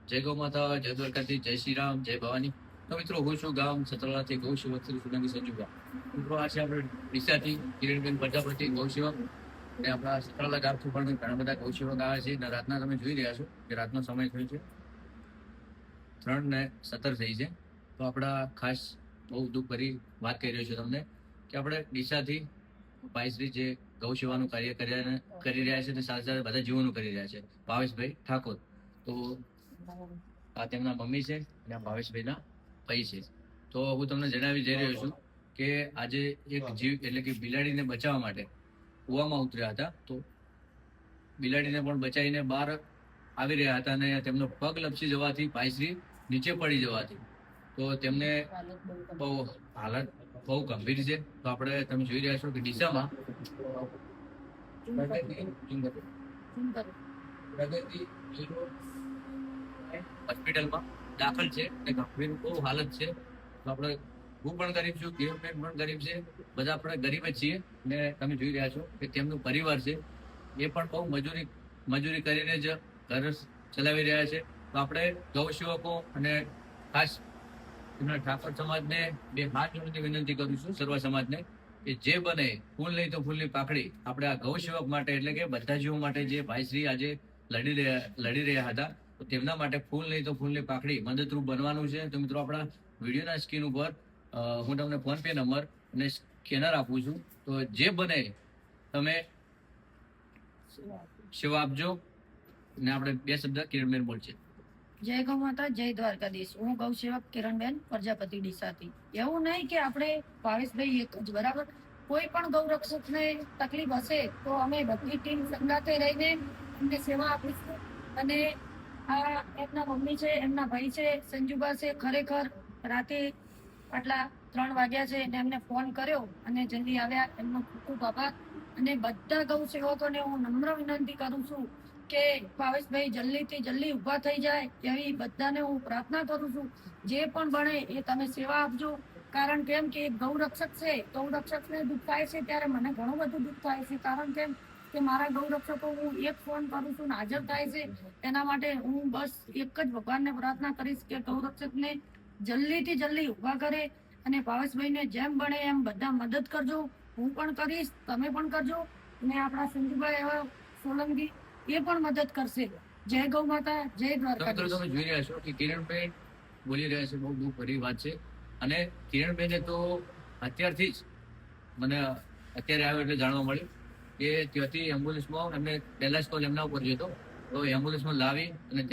જય ગૌ માતા, જય દ્વારકાથી, જય શ્રી રામ, જય ભવાની. તો મિત્રો, હું છું ગામ સતરાલાથી ગૌ સેવક શ્રી સોલંકી સંજુભા. મિત્રો, આજે આપણે ડીસાથી કિરણબેન પ્રજાપતિ ગૌ સેવક અને આપણા સતરાલા ગામથી પણ ઘણા બધા ગૌ સેવક આવે છે. અને રાતના તમે જોઈ રહ્યા છો કે રાતનો સમય થયો છે 3:17 થઈ છે. તો આપણા ખાસ બહુ દુઃખ ભરી વાત કરી રહ્યો છું તમને કે આપણે ડીસાથી ભાઈશ્રી જે ગૌ સેવાનું કાર્ય કરી રહ્યા છે અને સાથે સાથે બધા જીવોનું કરી રહ્યા છે, ભાવેશભાઈ ઠાકોર. તો આ તેમના મમ્મી છે અને આ ભાવેશભાઈના ભાઈ છે. તો હું તમને જણાવી જઈ રહ્યો છું કે આજે એક જીવ એટલે કે બિલાડીને બચાવવા માટે કૂવામાં ઉતર્યા હતા. તો બિલાડીને પણ બચાવીને બહાર આવી રહ્યા હતા અને તેમનો પગ લપસી જવાથી ભાઈશ્રી નીચે પડી જવાથી તો તેમને હાલત બહુ ગંભીર છે. તો આપણે તમે જોઈ રહ્યા છો કે ડીસામાં હોસ્પિટલમાં દાખલ છે અને ગંભીર બહુ હાલત છે. તો આપણે હું પણ ગરીબ છું, કિરણબેન પણ ગરીબ છે, બધા આપણે ગરીબ જ છીએ. અને તમે જોઈ રહ્યા છો કે તેમનું પરિવાર છે એ પણ બહુ મજૂરી કરીને જ ઘર ચલાવી રહ્યા છે. તો આપણે ગૌ સેવકો અને ખાસ એમના ઠાકોર સમાજને બે હાથ જોડીને વિનંતી કરું છું, સર્વ સમાજને, કે જે બને ફૂલ નહીં તો ફૂલની પાકડી આપણે આ ગૌ સેવક માટે એટલે કે બધા જીવો માટે જે ભાઈશ્રી આજે લડી રહ્યા હતા તો તેમના માટે ફૂલ નહીં તો ફૂલની પાકડી મદદરૂપ બનવાનું છે. તો મિત્રો, આપણા વિડીયોના સ્ક્રીન ઉપર હું તમને ફોન પે નંબર અને સ્કેનર આપું છું. તો જે બને તમે સેવા આપજો. અને આપણે બે શબ્દ કિરણબેન બોલશે. જય ગૌ માતા, જય દ્વારકાધીશ. હું ગૌ સેવક કિરણબેન પ્રજાપતિ ડીસાથી. એવું નહીં કે આપણે ભાવેશભાઈ એક જ, બરાબર. કોઈ પણ ગૌ રક્ષકને તકલીફ હશે તો અમે બધી ટીમ સંગાથે રહીને એમને સેવા આપીશું. અને આ એમના મમ્મી છે, એમના ભાઈ છે, સંજુબા છે. ખરેખર રાતે આટલા 3 વાગ્યા છે અને એમને ફોન કર્યો અને જલ્દી આવ્યા, એમનો ખૂબ ખૂબ આભાર. અને બધા ગૌ સેવકોને હું નમ્ર વિનંતી કરું છું કે ભાવેશભાઈ જલ્દીથી જલ્દી ઊભા થઈ જાય એવી બધાને હું પ્રાર્થના કરું છું. જે પણ બને એ તમે સેવા આપજો. કારણ કેમ કે ગૌ રક્ષક છે, ગૌ રક્ષકને દુઃખ થાય છે ત્યારે મને ઘણું બધું દુઃખ થાય છે. કારણ કેમ કે મારા ગૌ રક્ષકો હું એક ફોન કરું છું ને હાજર થાય છે. એના માટે હું બસ એક જ ભગવાનને પ્રાર્થના કરીશ કે ગૌ રક્ષકને જલ્દીથી જલ્દી ઊભા કરે અને ભાવેશભાઈને જેમ બને એમ બધા મદદ કરજો. હું પણ કરીશ, તમે પણ કરજો. અને આપણા સંજુભાઈ એવા સોલંકી એ પણ મદદ કરશે. જય ગૌ માતા, જય દ્વારકાધીશ. તમે જોઈ રહ્યા છો કે કિરણબેન બોલી રહ્યા છે, બહુ દુઃખ ભરી વાત છે. અને કિરણબેને તો અત્યારથી જ મને અત્યારે આવ્યો એટલે જાણવા મળ્યું કે ત્યાંથી એમ્બ્યુલન્સમાં એમને પહેલા જ કોલ એમના ઉપર જતો તો એમ્બ્યુલન્સમાં લાવી અને